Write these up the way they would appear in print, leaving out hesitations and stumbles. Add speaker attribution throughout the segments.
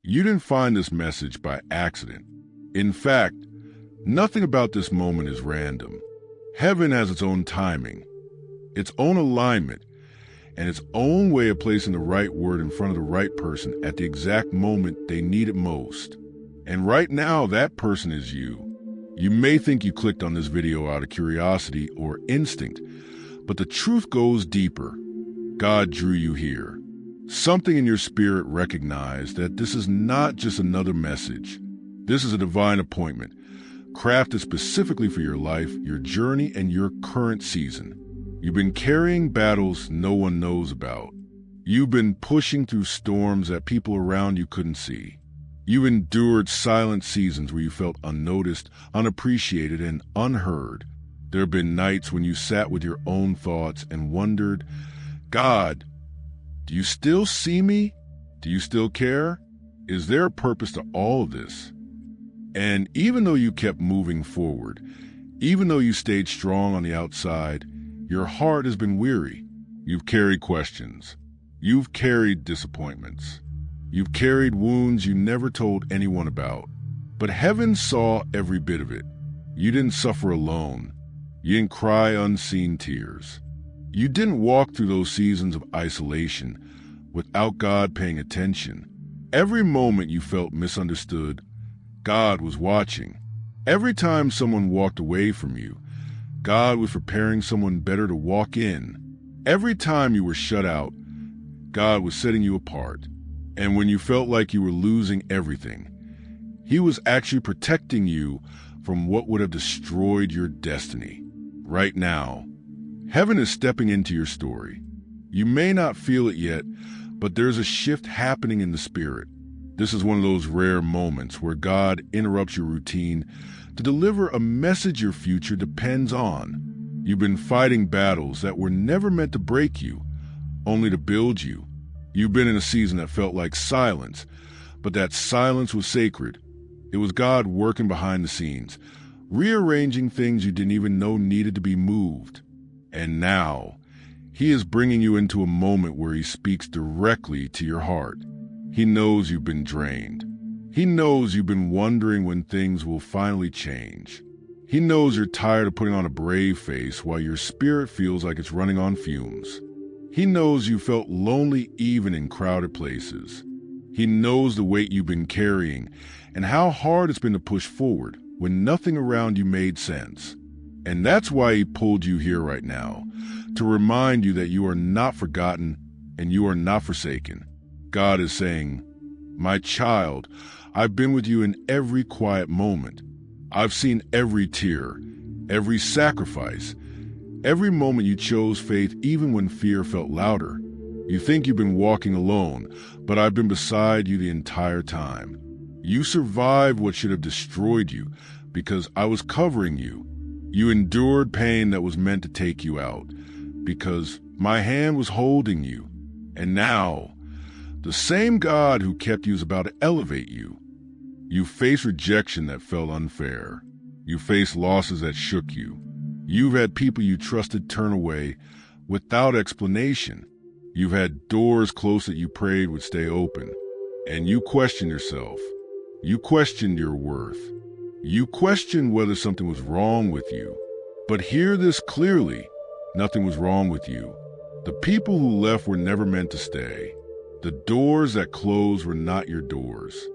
Speaker 1: You didn't find this message by accident. In fact, nothing about this moment is random. Heaven has its own timing, its own alignment, and its own way of placing the right word in front of the right person at the exact moment they need it most. And right now, that person is you. You may think you clicked on this video out of curiosity or instinct, but the truth goes deeper. God drew you here. Something in your spirit recognized that this is not just another message. This is a divine appointment, crafted specifically for your life, your journey, and your current season. You've been carrying battles no one knows about. You've been pushing through storms that people around you couldn't see. You've endured silent seasons where you felt unnoticed, unappreciated, and unheard. There have been nights when you sat with your own thoughts and wondered, God, do you still see me? Do you still care? Is there a purpose to all of this? And even though you kept moving forward, even though you stayed strong on the outside, your heart has been weary. You've carried questions. You've carried disappointments. You've carried wounds you never told anyone about. But heaven saw every bit of it. You didn't suffer alone. You didn't cry unseen tears. You didn't walk through those seasons of isolation without God paying attention. Every moment you felt misunderstood, God was watching. Every time someone walked away from you, God was preparing someone better to walk in. Every time you were shut out, God was setting you apart. And when you felt like you were losing everything, He was actually protecting you from what would have destroyed your destiny. Right now, heaven is stepping into your story. You may not feel it yet, but there's a shift happening in the spirit. This is one of those rare moments where God interrupts your routine to deliver a message your future depends on. You've been fighting battles that were never meant to break you, only to build you. You've been in a season that felt like silence, but that silence was sacred. It was God working behind the scenes, rearranging things you didn't even know needed to be moved. And now, He is bringing you into a moment where He speaks directly to your heart. He knows you've been drained. He knows you've been wondering when things will finally change. He knows you're tired of putting on a brave face while your spirit feels like it's running on fumes. He knows you felt lonely even in crowded places. He knows the weight you've been carrying and how hard it's been to push forward when nothing around you made sense. And that's why He pulled you here right now, to remind you that you are not forgotten and you are not forsaken. God is saying, my child, I've been with you in every quiet moment. I've seen every tear, every sacrifice, every moment you chose faith even when fear felt louder. You think you've been walking alone, but I've been beside you the entire time. You survived what should have destroyed you because I was covering you. You endured pain that was meant to take you out because my hand was holding you. And now, the same God who kept you is about to elevate you. You faced rejection that felt unfair. You faced losses that shook you. You've had people you trusted turn away without explanation. You've had doors closed that you prayed would stay open. And you questioned yourself. You questioned your worth. You questioned whether something was wrong with you. But hear this clearly. Nothing was wrong with you. The people who left were never meant to stay. The doors that closed were not your doors.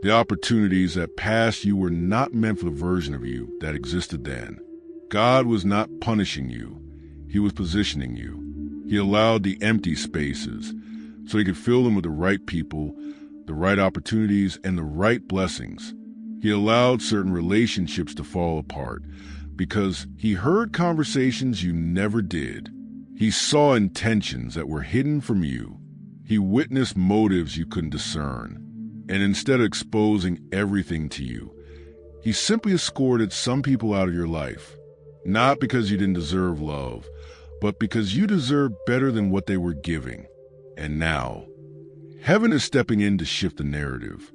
Speaker 1: The opportunities that passed you were not meant for the version of you that existed then. God was not punishing you. He was positioning you. He allowed the empty spaces so He could fill them with the right people, the right opportunities, and the right blessings. He allowed certain relationships to fall apart because He heard conversations you never did. He saw intentions that were hidden from you. He witnessed motives you couldn't discern. And instead of exposing everything to you, He simply escorted some people out of your life. Not because you didn't deserve love, but because you deserved better than what they were giving. And now, heaven is stepping in to shift the narrative.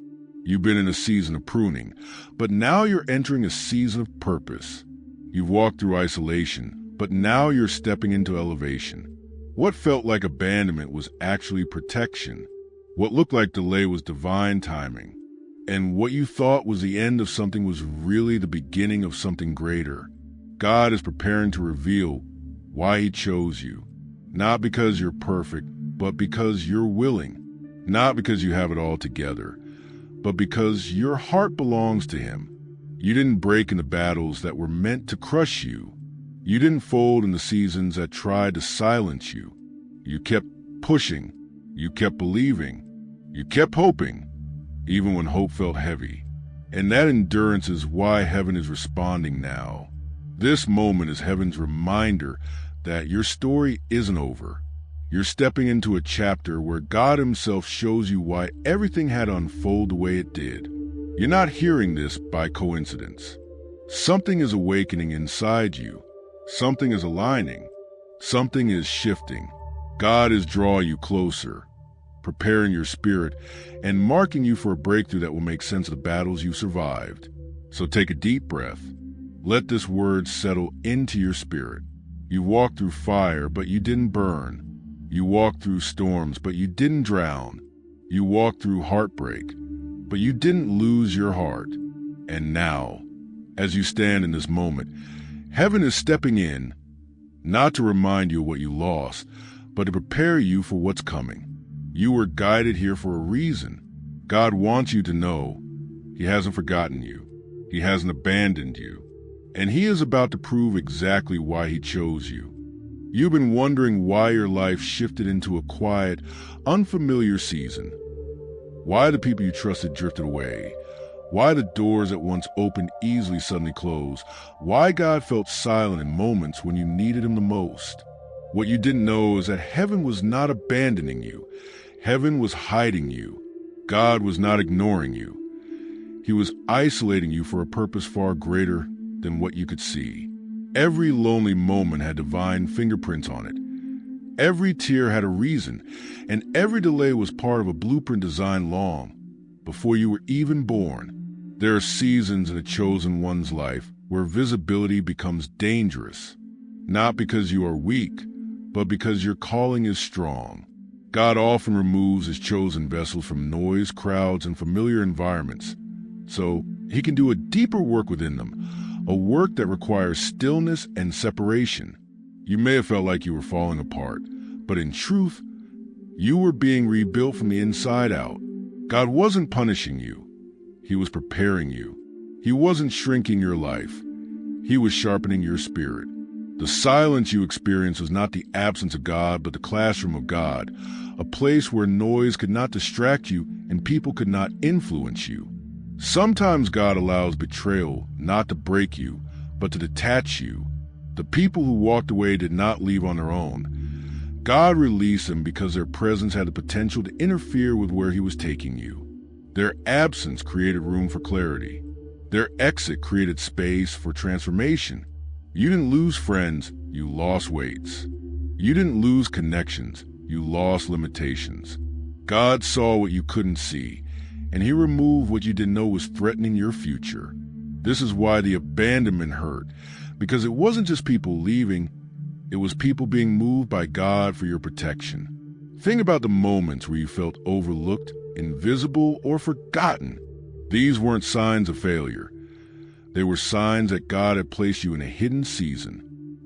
Speaker 1: You've been in a season of pruning, but now you're entering a season of purpose. You've walked through isolation, but now you're stepping into elevation. What felt like abandonment was actually protection. What looked like delay was divine timing. And what you thought was the end of something was really the beginning of something greater. God is preparing to reveal why he chose you. Not because you're perfect, but because you're willing. Not because you have it all together, but because your heart belongs to him. You didn't break in the battles that were meant to crush you. You didn't fold in the seasons that tried to silence you. You kept pushing. You kept believing. You kept hoping, even when hope felt heavy. And that endurance is why heaven is responding now. This moment is heaven's reminder that your story isn't over. You're stepping into a chapter where God himself shows you why everything had to unfold the way it did. You're not hearing this by coincidence. Something is awakening inside you. Something is aligning. Something is shifting. God is drawing you closer, preparing your spirit, and marking you for a breakthrough that will make sense of the battles you survived. So take a deep breath. Let this word settle into your spirit. You walked through fire, but you didn't burn. You walked through storms, but you didn't drown. You walked through heartbreak, but you didn't lose your heart. And now, as you stand in this moment, heaven is stepping in, not to remind you of what you lost, but to prepare you for what's coming. You were guided here for a reason. God wants you to know he hasn't forgotten you. He hasn't abandoned you. And he is about to prove exactly why he chose you. You've been wondering why your life shifted into a quiet, unfamiliar season. Why the people you trusted drifted away. Why the doors that once opened easily suddenly closed. Why God felt silent in moments when you needed him the most. What you didn't know is that heaven was not abandoning you. Heaven was hiding you. God was not ignoring you. He was isolating you for a purpose far greater than what you could see. Every lonely moment had divine fingerprints on it. Every tear had a reason, and every delay was part of a blueprint designed long before you were even born. There are seasons in a chosen one's life where visibility becomes dangerous, not because you are weak, but because your calling is strong. God often removes his chosen vessels from noise, crowds, and familiar environments, so he can do a deeper work within them, a work that requires stillness and separation. You may have felt like you were falling apart, but in truth, you were being rebuilt from the inside out. God wasn't punishing you. He was preparing you. He wasn't shrinking your life. He was sharpening your spirit. The silence you experienced was not the absence of God, but the classroom of God, a place where noise could not distract you and people could not influence you. Sometimes God allows betrayal not to break you, but to detach you. The people who walked away did not leave on their own. God released them because their presence had the potential to interfere with where he was taking you. Their absence created room for clarity. Their exit created space for transformation. You didn't lose friends, you lost weights. You didn't lose connections, you lost limitations. God saw what you couldn't see, and he removed what you didn't know was threatening your future. This is why the abandonment hurt, because it wasn't just people leaving, it was people being moved by God for your protection. Think about the moments where you felt overlooked, invisible, or forgotten. These weren't signs of failure. They were signs that God had placed you in a hidden season.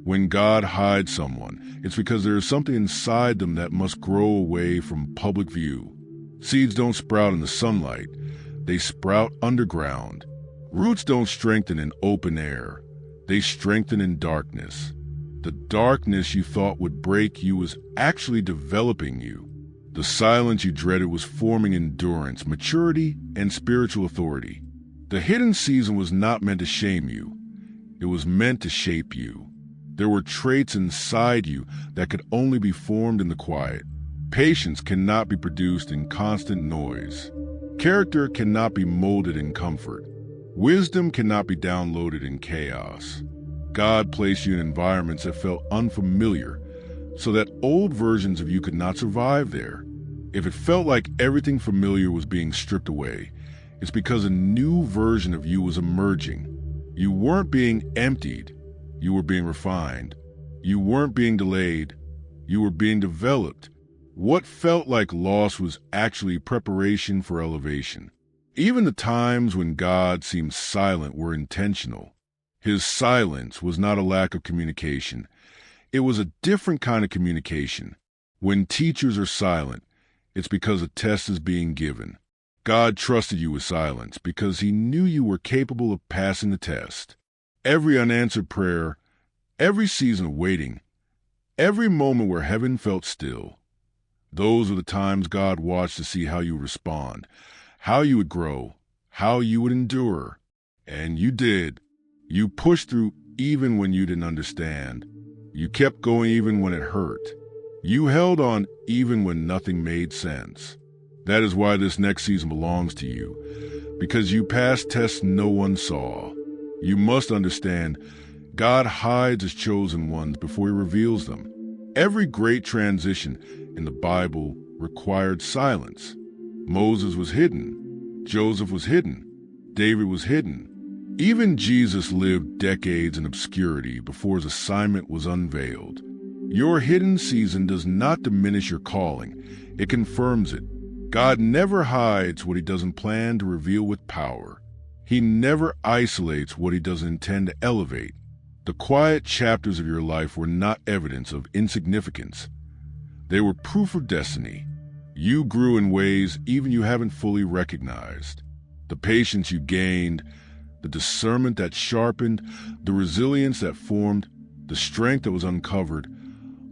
Speaker 1: When God hides someone, it's because there is something inside them that must grow away from public view. Seeds don't sprout in the sunlight. They sprout underground. Roots don't strengthen in open air. They strengthen in darkness. The darkness you thought would break you was actually developing you. The silence you dreaded was forming endurance, maturity, and spiritual authority. The hidden season was not meant to shame you. It was meant to shape you. There were traits inside you that could only be formed in the quiet. Patience cannot be produced in constant noise. Character cannot be molded in comfort. Wisdom cannot be downloaded in chaos. God placed you in environments that felt unfamiliar, so that old versions of you could not survive there. If it felt like everything familiar was being stripped away, it's because a new version of you was emerging. You weren't being emptied, you were being refined. You weren't being delayed, you were being developed. What felt like loss was actually preparation for elevation. Even the times when God seemed silent were intentional. His silence was not a lack of communication. It was a different kind of communication. When teachers are silent, it's because a test is being given. God trusted you with silence because he knew you were capable of passing the test. Every unanswered prayer, every season of waiting, every moment where heaven felt still, those are the times God watched to see how you would respond, how you would grow, how you would endure. And you did. You pushed through even when you didn't understand. You kept going even when it hurt. You held on even when nothing made sense. That is why this next season belongs to you, because you passed tests no one saw. You must understand, God hides his chosen ones before he reveals them. Every great transition in the Bible required silence. Moses was hidden. Joseph was hidden. David was hidden. Even Jesus lived decades in obscurity before his assignment was unveiled. Your hidden season does not diminish your calling. It confirms it. God never hides what he doesn't plan to reveal with power. He never isolates what he doesn't intend to elevate. The quiet chapters of your life were not evidence of insignificance. They were proof of destiny. You grew in ways even you haven't fully recognized. The patience you gained, the discernment that sharpened, the resilience that formed, the strength that was uncovered,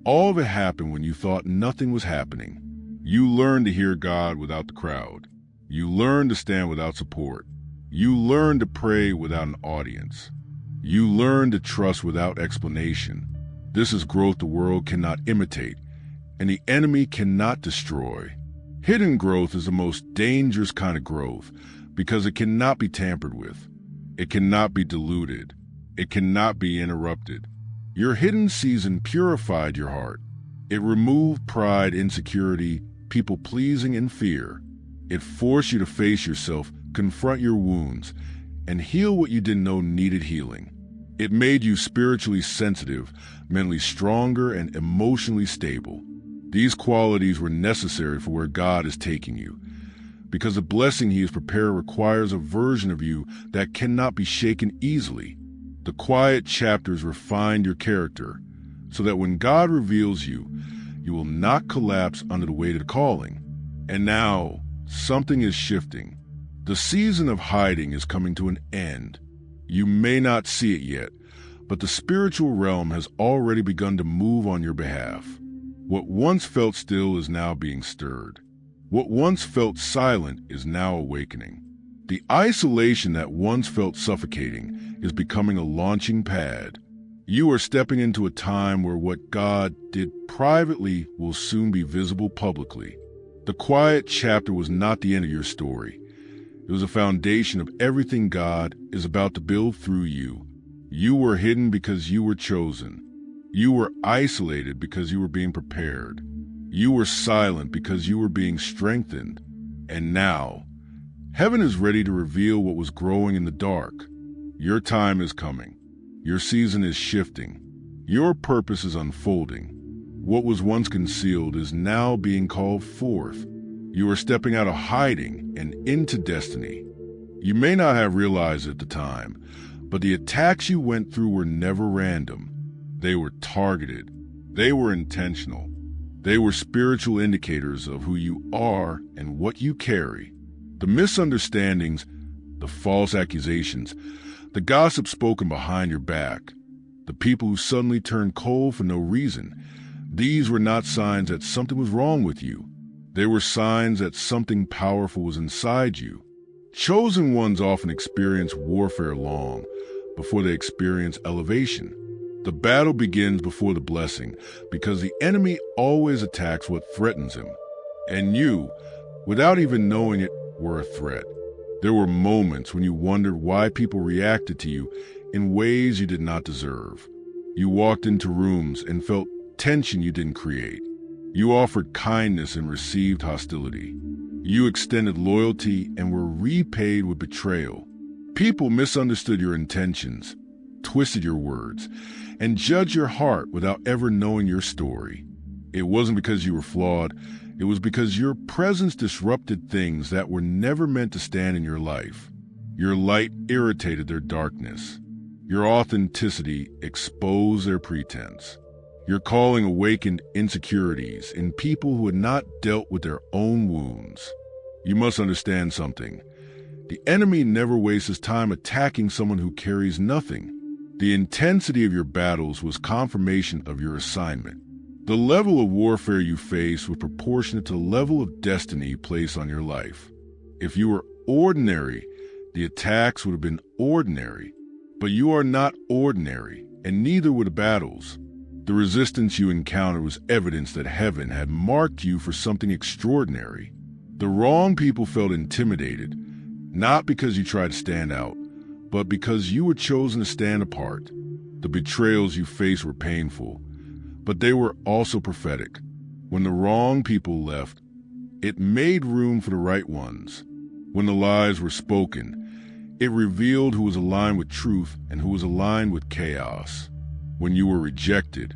Speaker 1: all of it happened when you thought nothing was happening. You learned to hear God without the crowd. You learned to stand without support. You learned to pray without an audience. You learned to trust without explanation. This is growth the world cannot imitate, and the enemy cannot destroy. Hidden growth is the most dangerous kind of growth because it cannot be tampered with. It cannot be diluted. It cannot be interrupted. Your hidden season purified your heart. It removed pride, insecurity, people-pleasing, and fear. It forced you to face yourself, confront your wounds, and heal what you didn't know needed healing. It made you spiritually sensitive, mentally stronger, and emotionally stable. These qualities were necessary for where God is taking you, because the blessing he has prepared requires a version of you that cannot be shaken easily. The quiet chapters refined your character, so that when God reveals you, you will not collapse under the weight of the calling. And now, something is shifting. The season of hiding is coming to an end. You may not see it yet, but the spiritual realm has already begun to move on your behalf. What once felt still is now being stirred. What once felt silent is now awakening. The isolation that once felt suffocating is becoming a launching pad. You are stepping into a time where what God did privately will soon be visible publicly. The quiet chapter was not the end of your story. It was a foundation of everything God is about to build through you. You were hidden because you were chosen. You were isolated because you were being prepared. You were silent because you were being strengthened. And now, heaven is ready to reveal what was growing in the dark. Your time is coming. Your season is shifting. Your purpose is unfolding. What was once concealed is now being called forth. You are stepping out of hiding and into destiny. You may not have realized it at the time, but the attacks you went through were never random. They were targeted. They were intentional. They were spiritual indicators of who you are and what you carry. The misunderstandings, the false accusations, the gossip spoken behind your back, the people who suddenly turned cold for no reason, these were not signs that something was wrong with you. They were signs that something powerful was inside you. Chosen ones often experience warfare long before they experience elevation. The battle begins before the blessing because the enemy always attacks what threatens him. And you, without even knowing it, were a threat. There were moments when you wondered why people reacted to you in ways you did not deserve. You walked into rooms and felt tension you didn't create. You offered kindness and received hostility. You extended loyalty and were repaid with betrayal. People misunderstood your intentions, twisted your words, and judged your heart without ever knowing your story. It wasn't because you were flawed. It was because your presence disrupted things that were never meant to stand in your life. Your light irritated their darkness. Your authenticity exposed their pretense. Your calling awakened insecurities in people who had not dealt with their own wounds. You must understand something. The enemy never wastes his time attacking someone who carries nothing. The intensity of your battles was confirmation of your assignment. The level of warfare you faced was proportionate to the level of destiny placed on your life. If you were ordinary, the attacks would have been ordinary. But you are not ordinary, and neither were the battles. The resistance you encountered was evidence that heaven had marked you for something extraordinary. The wrong people felt intimidated, not because you tried to stand out, but because you were chosen to stand apart. The betrayals you faced were painful, but they were also prophetic. When the wrong people left, it made room for the right ones. When the lies were spoken, it revealed who was aligned with truth and who was aligned with chaos. When you were rejected,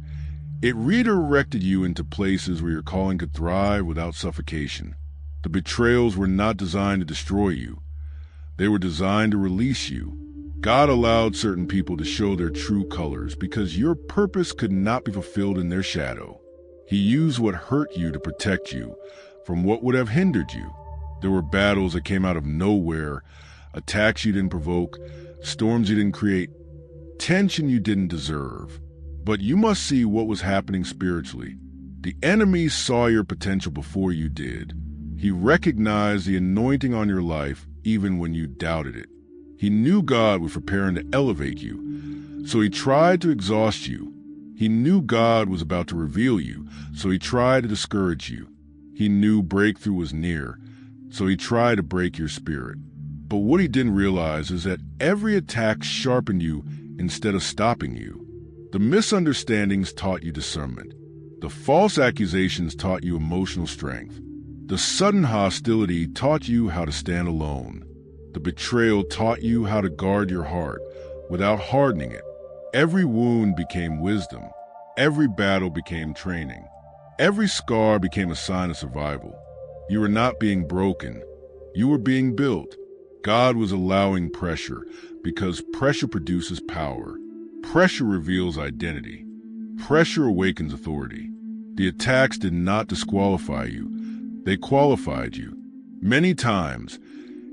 Speaker 1: it redirected you into places where your calling could thrive without suffocation. The betrayals were not designed to destroy you. They were designed to release you. God allowed certain people to show their true colors because your purpose could not be fulfilled in their shadow. He used what hurt you to protect you from what would have hindered you. There were battles that came out of nowhere, attacks you didn't provoke, storms you didn't create, tension you didn't deserve. But you must see what was happening spiritually. The enemy saw your potential before you did. He recognized the anointing on your life even when you doubted it. He knew God was preparing to elevate you, so he tried to exhaust you. He knew God was about to reveal you, so he tried to discourage you. He knew breakthrough was near, so he tried to break your spirit. But what he didn't realize is that every attack sharpened you instead of stopping you. The misunderstandings taught you discernment. The false accusations taught you emotional strength. The sudden hostility taught you how to stand alone. The betrayal taught you how to guard your heart without hardening it. Every wound became wisdom. Every battle became training. Every scar became a sign of survival. You were not being broken. You were being built. God was allowing pressure because pressure produces power. Pressure reveals identity. Pressure awakens authority. The attacks did not disqualify you. They qualified you. Many times,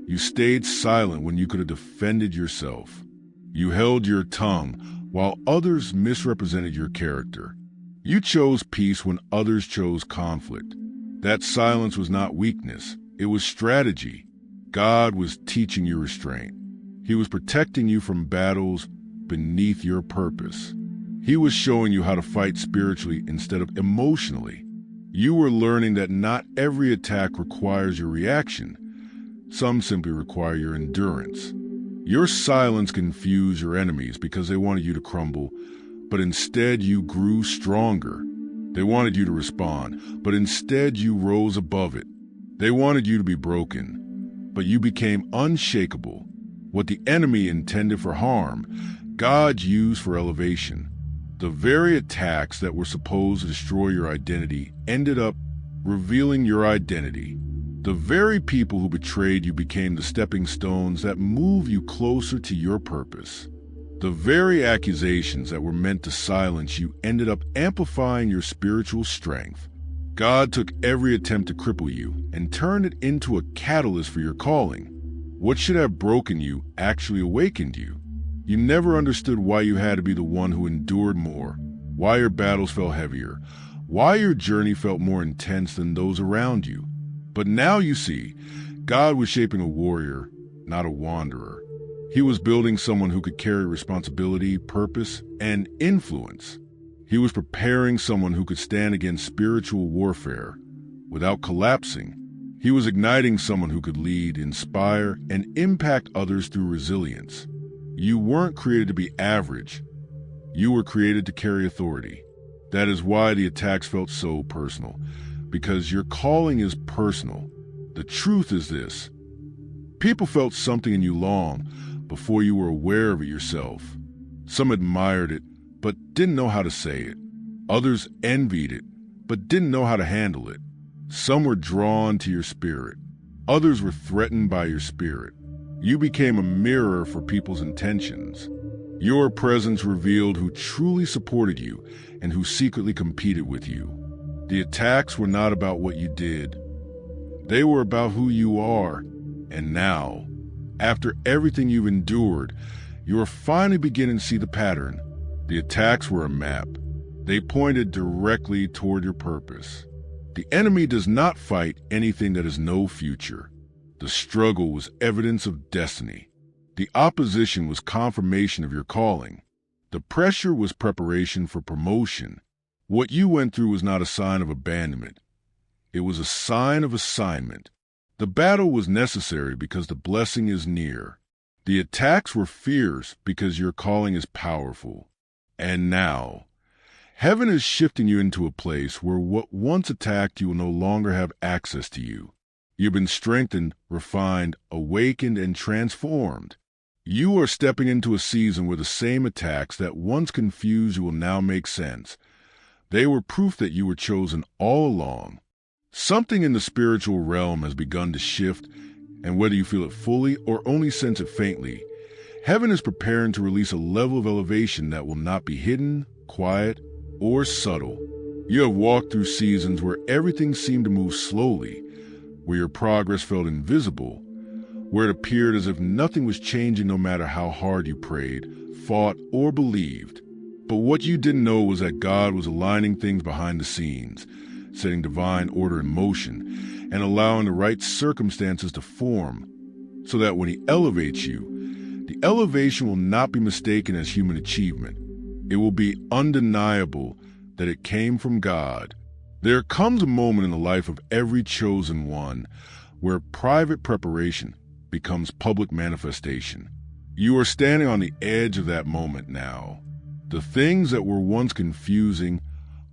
Speaker 1: you stayed silent when you could have defended yourself. You held your tongue while others misrepresented your character. You chose peace when others chose conflict. That silence was not weakness. It was strategy. God was teaching you restraint. He was protecting you from battles beneath your purpose. He was showing you how to fight spiritually instead of emotionally. You were learning that not every attack requires your reaction. Some simply require your endurance. Your silence confused your enemies because they wanted you to crumble, but instead you grew stronger. They wanted you to respond, but instead you rose above it. They wanted you to be broken, but you became unshakable. What the enemy intended for harm, God used for elevation. The very attacks that were supposed to destroy your identity ended up revealing your identity. The very people who betrayed you became the stepping stones that move you closer to your purpose. The very accusations that were meant to silence you ended up amplifying your spiritual strength. God took every attempt to cripple you and turned it into a catalyst for your calling. What should have broken you actually awakened you. You never understood why you had to be the one who endured more, why your battles felt heavier, why your journey felt more intense than those around you. But now you see, God was shaping a warrior, not a wanderer. He was building someone who could carry responsibility, purpose, and influence. He was preparing someone who could stand against spiritual warfare without collapsing. He was igniting someone who could lead, inspire, and impact others through resilience. You weren't created to be average. You were created to carry authority. That is why the attacks felt so personal, because your calling is personal. The truth is this: people felt something in you long before you were aware of it yourself. Some admired it, but didn't know how to say it. Others envied it, but didn't know how to handle it. Some were drawn to your spirit. Others were threatened by your spirit. You became a mirror for people's intentions. Your presence revealed who truly supported you and who secretly competed with you. The attacks were not about what you did. They were about who you are. And now, after everything you've endured, you are finally beginning to see the pattern. The attacks were a map. They pointed directly toward your purpose. The enemy does not fight anything that has no future. The struggle was evidence of destiny. The opposition was confirmation of your calling. The pressure was preparation for promotion. What you went through was not a sign of abandonment. It was a sign of assignment. The battle was necessary because the blessing is near. The attacks were fierce because your calling is powerful. And now, heaven is shifting you into a place where what once attacked you will no longer have access to you. You've been strengthened, refined, awakened, and transformed. You are stepping into a season where the same attacks that once confused you will now make sense. They were proof that you were chosen all along. Something in the spiritual realm has begun to shift, and whether you feel it fully or only sense it faintly, heaven is preparing to release a level of elevation that will not be hidden, quiet, or subtle. You have walked through seasons where everything seemed to move slowly, where your progress felt invisible, where it appeared as if nothing was changing no matter how hard you prayed, fought, or believed. But what you didn't know was that God was aligning things behind the scenes, setting divine order in motion, and allowing the right circumstances to form, so that when He elevates you, the elevation will not be mistaken as human achievement. It will be undeniable that it came from God. There comes a moment in the life of every chosen one where private preparation becomes public manifestation. You are standing on the edge of that moment now. The things that were once confusing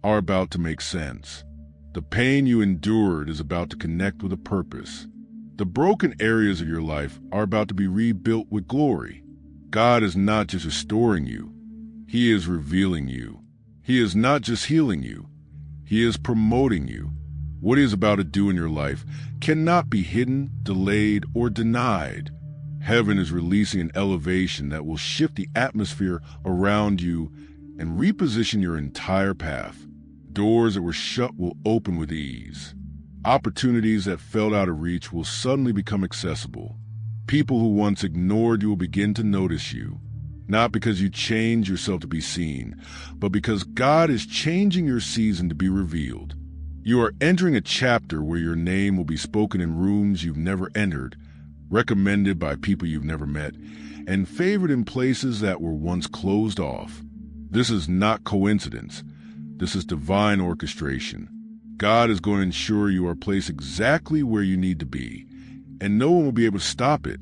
Speaker 1: are about to make sense. The pain you endured is about to connect with a purpose. The broken areas of your life are about to be rebuilt with glory. God is not just restoring you, He is revealing you. He is not just healing you, He is promoting you. What He is about to do in your life cannot be hidden, delayed, or denied. Heaven is releasing an elevation that will shift the atmosphere around you and reposition your entire path. Doors that were shut will open with ease. Opportunities that felt out of reach will suddenly become accessible. People who once ignored you will begin to notice you, not because you changed yourself to be seen, but because God is changing your season to be revealed. You are entering a chapter where your name will be spoken in rooms you've never entered, recommended by people you've never met, and favored in places that were once closed off. This is not coincidence. This is divine orchestration. God is going to ensure you are placed exactly where you need to be, and no one will be able to stop it.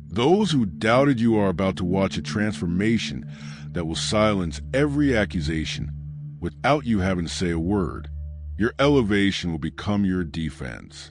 Speaker 1: Those who doubted you are about to watch a transformation that will silence every accusation without you having to say a word. Your elevation will become your defense.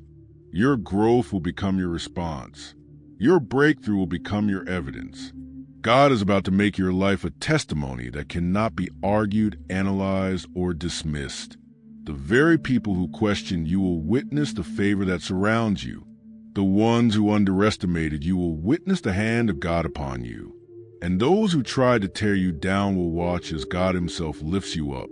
Speaker 1: Your growth will become your response. Your breakthrough will become your evidence. God is about to make your life a testimony that cannot be argued, analyzed, or dismissed. The very people who question you will witness the favor that surrounds you. The ones who underestimated you will witness the hand of God upon you. And those who tried to tear you down will watch as God Himself lifts you up.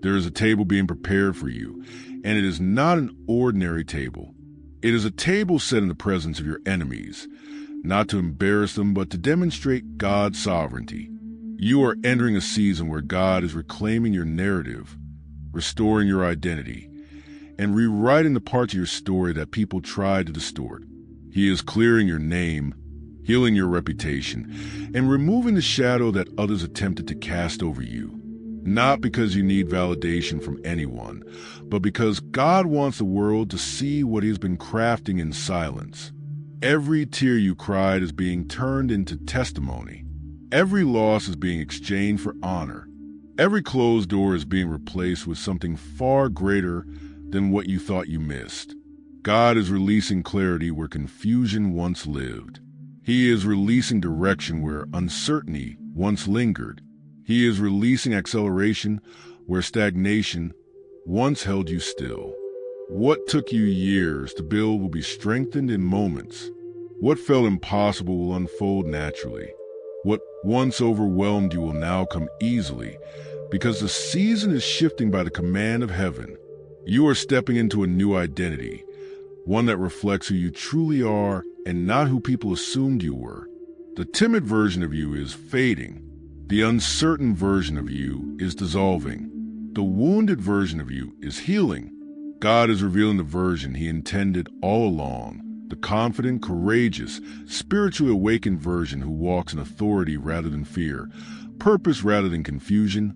Speaker 1: There is a table being prepared for you, and it is not an ordinary table. It is a table set in the presence of your enemies, not to embarrass them, but to demonstrate God's sovereignty. You are entering a season where God is reclaiming your narrative, restoring your identity, and rewriting the parts of your story that people tried to distort. He is clearing your name, healing your reputation, and removing the shadow that others attempted to cast over you. Not because you need validation from anyone, but because God wants the world to see what He has been crafting in silence. Every tear you cried is being turned into testimony. Every loss is being exchanged for honor. Every closed door is being replaced with something far greater than what you thought you missed. God is releasing clarity where confusion once lived. He is releasing direction where uncertainty once lingered. He is releasing acceleration where stagnation once held you still. What took you years to build will be strengthened in moments. What felt impossible will unfold naturally. What once overwhelmed you will now come easily, because the season is shifting by the command of heaven. You are stepping into a new identity, one that reflects who you truly are and not who people assumed you were. The timid version of you is fading. The uncertain version of you is dissolving. The wounded version of you is healing. God is revealing the version He intended all along, the confident, courageous, spiritually awakened version who walks in authority rather than fear, purpose rather than confusion,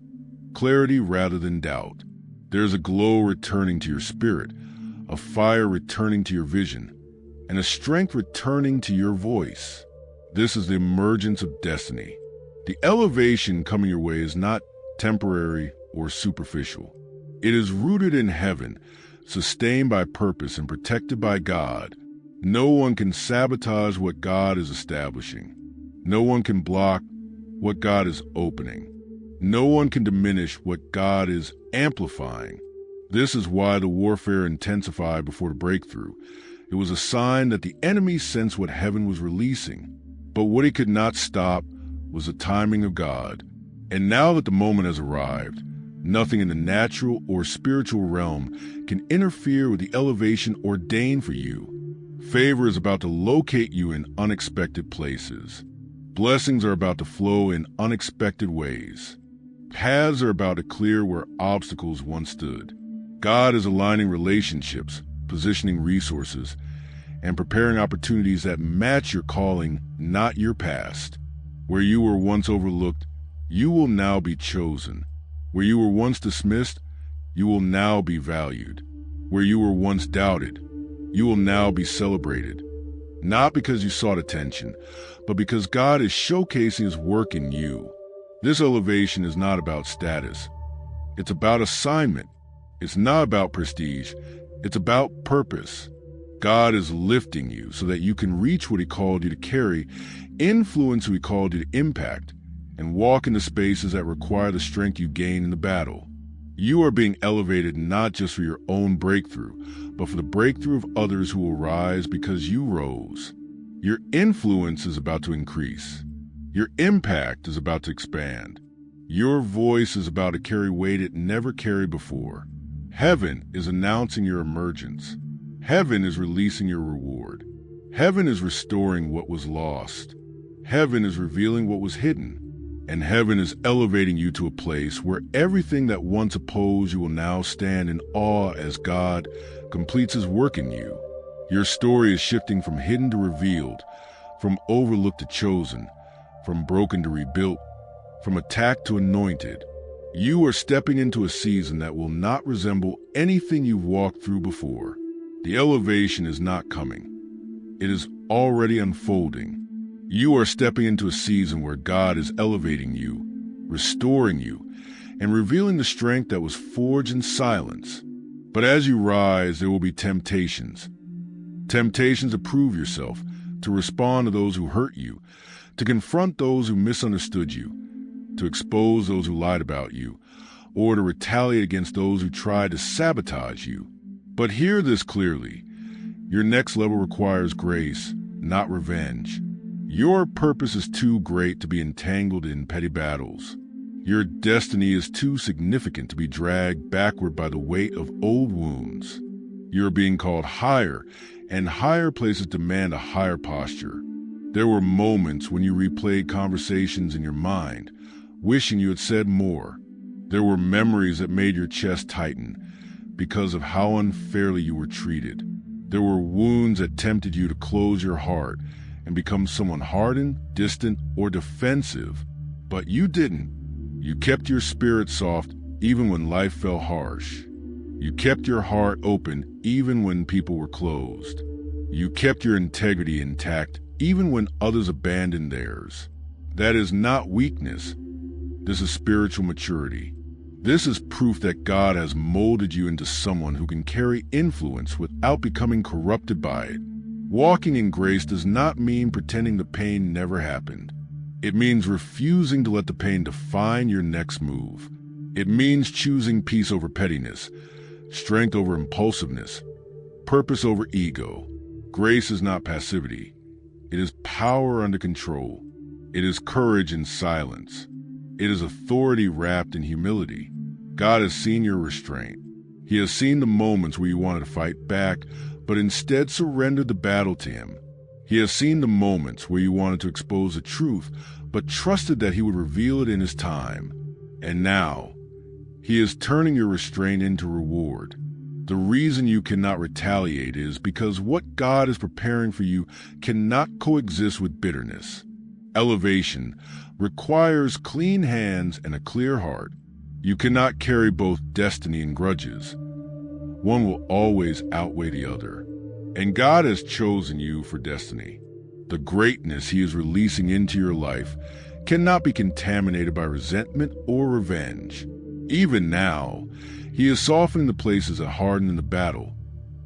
Speaker 1: clarity rather than doubt. There's a glow returning to your spirit, a fire returning to your vision, and a strength returning to your voice. This is the emergence of destiny. The elevation coming your way is not temporary or superficial. It is rooted in heaven, sustained by purpose and protected by God. No one can sabotage what God is establishing. No one can block what God is opening. No one can diminish what God is amplifying. This is why the warfare intensified before the breakthrough. It was a sign that the enemy sensed what heaven was releasing. But what he could not stop was the timing of God. And now that the moment has arrived, nothing in the natural or spiritual realm can interfere with the elevation ordained for you. Favor is about to locate you in unexpected places. Blessings are about to flow in unexpected ways. Paths are about to clear where obstacles once stood. God is aligning relationships, positioning resources, and preparing opportunities that match your calling, not your past. Where you were once overlooked, you will now be chosen. Where you were once dismissed, you will now be valued. Where you were once doubted, you will now be celebrated. Not because you sought attention, but because God is showcasing His work in you. This elevation is not about status. It's about assignment. It's not about prestige. It's about purpose. God is lifting you so that you can reach what He called you to carry, influence who He called you to impact, and walk into spaces that require the strength you gain in the battle. You are being elevated not just for your own breakthrough, but for the breakthrough of others who will rise because you rose. Your influence is about to increase. Your impact is about to expand. Your voice is about to carry weight it never carried before. Heaven is announcing your emergence. Heaven is releasing your reward. Heaven is restoring what was lost. Heaven is revealing what was hidden. And heaven is elevating you to a place where everything that once opposed you will now stand in awe as God completes His work in you. Your story is shifting from hidden to revealed, from overlooked to chosen, from broken to rebuilt, from attacked to anointed. You are stepping into a season that will not resemble anything you've walked through before. The elevation is not coming. It is already unfolding. You are stepping into a season where God is elevating you, restoring you, and revealing the strength that was forged in silence. But as you rise, there will be temptations. Temptations to prove yourself, to respond to those who hurt you, to confront those who misunderstood you, to expose those who lied about you, or to retaliate against those who tried to sabotage you. But hear this clearly. Your next level requires grace, not revenge. Your purpose is too great to be entangled in petty battles. Your destiny is too significant to be dragged backward by the weight of old wounds. You're being called higher, and higher places demand a higher posture. There were moments when you replayed conversations in your mind, wishing you had said more. There were memories that made your chest tighten because of how unfairly you were treated. There were wounds that tempted you to close your heart and become someone hardened, distant, or defensive. But you didn't. You kept your spirit soft even when life felt harsh. You kept your heart open even when people were closed. You kept your integrity intact even when others abandoned theirs. That is not weakness. This is spiritual maturity. This is proof that God has molded you into someone who can carry influence without becoming corrupted by it. Walking in grace does not mean pretending the pain never happened. It means refusing to let the pain define your next move. It means choosing peace over pettiness, strength over impulsiveness, purpose over ego. Grace is not passivity. It is power under control. It is courage in silence. It is authority wrapped in humility. God has seen your restraint. He has seen the moments where you wanted to fight back, but instead surrendered the battle to Him. He has seen the moments where you wanted to expose the truth, but trusted that He would reveal it in His time. And now, He is turning your restraint into reward. The reason you cannot retaliate is because what God is preparing for you cannot coexist with bitterness. Elevation requires clean hands and a clear heart. You cannot carry both destiny and grudges. One will always outweigh the other. And God has chosen you for destiny. The greatness He is releasing into your life cannot be contaminated by resentment or revenge. Even now, He is softening the places that hardened in the battle,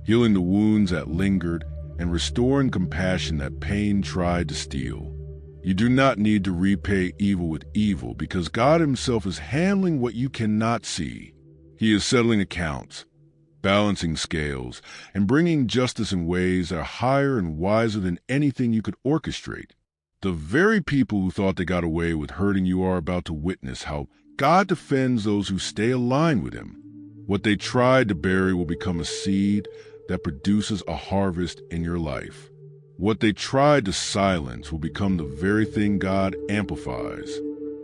Speaker 1: healing the wounds that lingered, and restoring compassion that pain tried to steal. You do not need to repay evil with evil because God Himself is handling what you cannot see. He is settling accounts, balancing scales, and bringing justice in ways that are higher and wiser than anything you could orchestrate. The very people who thought they got away with hurting you are about to witness how God defends those who stay aligned with Him. What they tried to bury will become a seed that produces a harvest in your life. What they tried to silence will become the very thing God amplifies.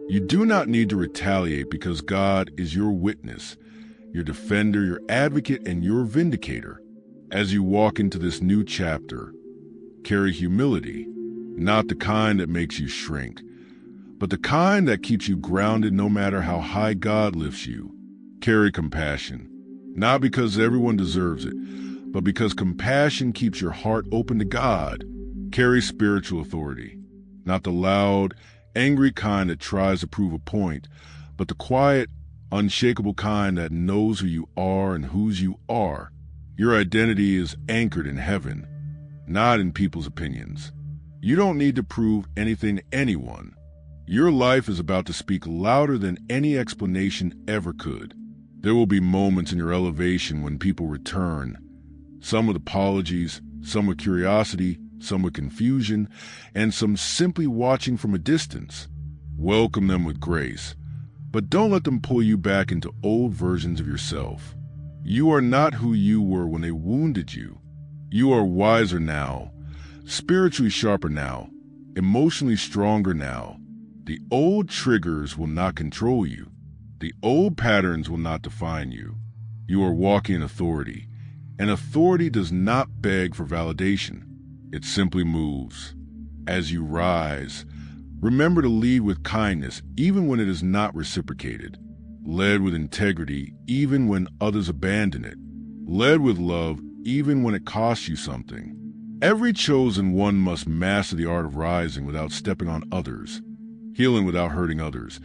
Speaker 1: You do not need to retaliate because God is your witness, your defender, your advocate, and your vindicator. As you walk into this new chapter, carry humility, not the kind that makes you shrink, but the kind that keeps you grounded no matter how high God lifts you. Carry compassion, not because everyone deserves it, but because compassion keeps your heart open to God. Carry spiritual authority, not the loud, angry kind that tries to prove a point, but the quiet, unshakable kind that knows who you are and whose you are. Your identity is anchored in heaven, not in people's opinions. You don't need to prove anything to anyone. Your life is about to speak louder than any explanation ever could. There will be moments in your elevation when people return, some with apologies, some with curiosity, some with confusion, and some simply watching from a distance. Welcome them with grace, but don't let them pull you back into old versions of yourself. You are not who you were when they wounded you. You are wiser now, spiritually sharper now, emotionally stronger now. The old triggers will not control you. The old patterns will not define you. You are walking in authority, and authority does not beg for validation. It simply moves. As you rise, remember to lead with kindness even when it is not reciprocated. Led with integrity even when others abandon it. Led with love even when it costs you something. Every chosen one must master the art of rising without stepping on others, healing without hurting others,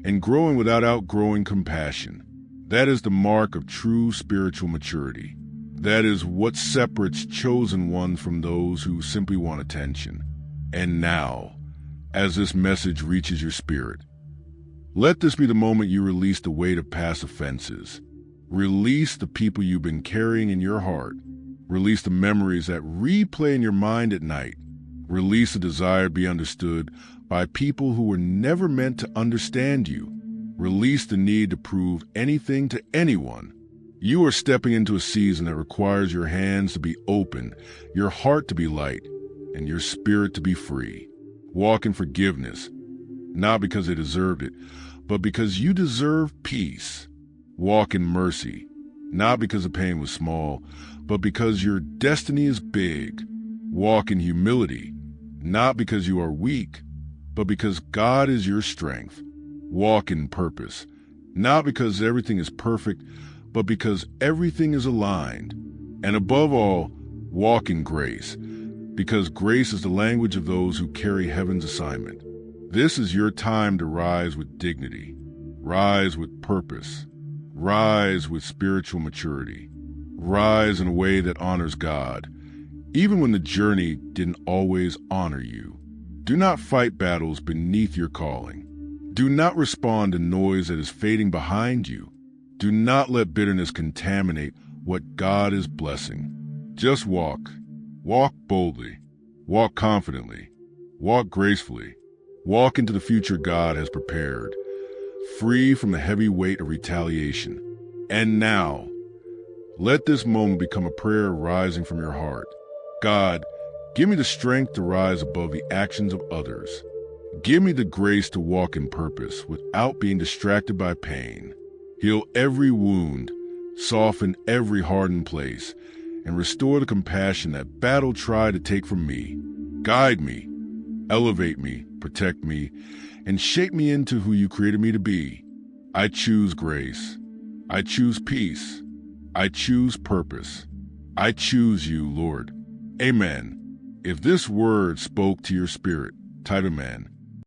Speaker 1: and growing without outgrowing compassion. That is the mark of true spiritual maturity. That is what separates chosen ones from those who simply want attention. And now, as this message reaches your spirit, let this be the moment you release the weight of past offenses. Release the people you've been carrying in your heart. Release the memories that replay in your mind at night. Release the desire to be understood by people who were never meant to understand you. Release the need to prove anything to anyone. You are stepping into a season that requires your hands to be open, your heart to be light, and your spirit to be free. Walk in forgiveness, not because they deserved it, but because you deserve peace. Walk in mercy, not because the pain was small, but because your destiny is big. Walk in humility, not because you are weak, but because God is your strength. Walk in purpose, not because everything is perfect, but because everything is aligned. And above all, walk in grace, because grace is the language of those who carry heaven's assignment. This is your time to rise with dignity, rise with purpose, rise with spiritual maturity, rise in a way that honors God, even when the journey didn't always honor you. Do not fight battles beneath your calling. Do not respond to noise that is fading behind you. Do not let bitterness contaminate what God is blessing. Just walk. Walk boldly. Walk confidently. Walk gracefully. Walk into the future God has prepared, free from the heavy weight of retaliation. And now, let this moment become a prayer rising from your heart. God, give me the strength to rise above the actions of others. Give me the grace to walk in purpose without being distracted by pain. Heal every wound, soften every hardened place, and restore the compassion that battle tried to take from me. Guide me, elevate me, protect me, and shape me into who you created me to be. I choose grace. I choose peace. I choose purpose. I choose you, Lord. Amen. If this word spoke to your spirit, type amen.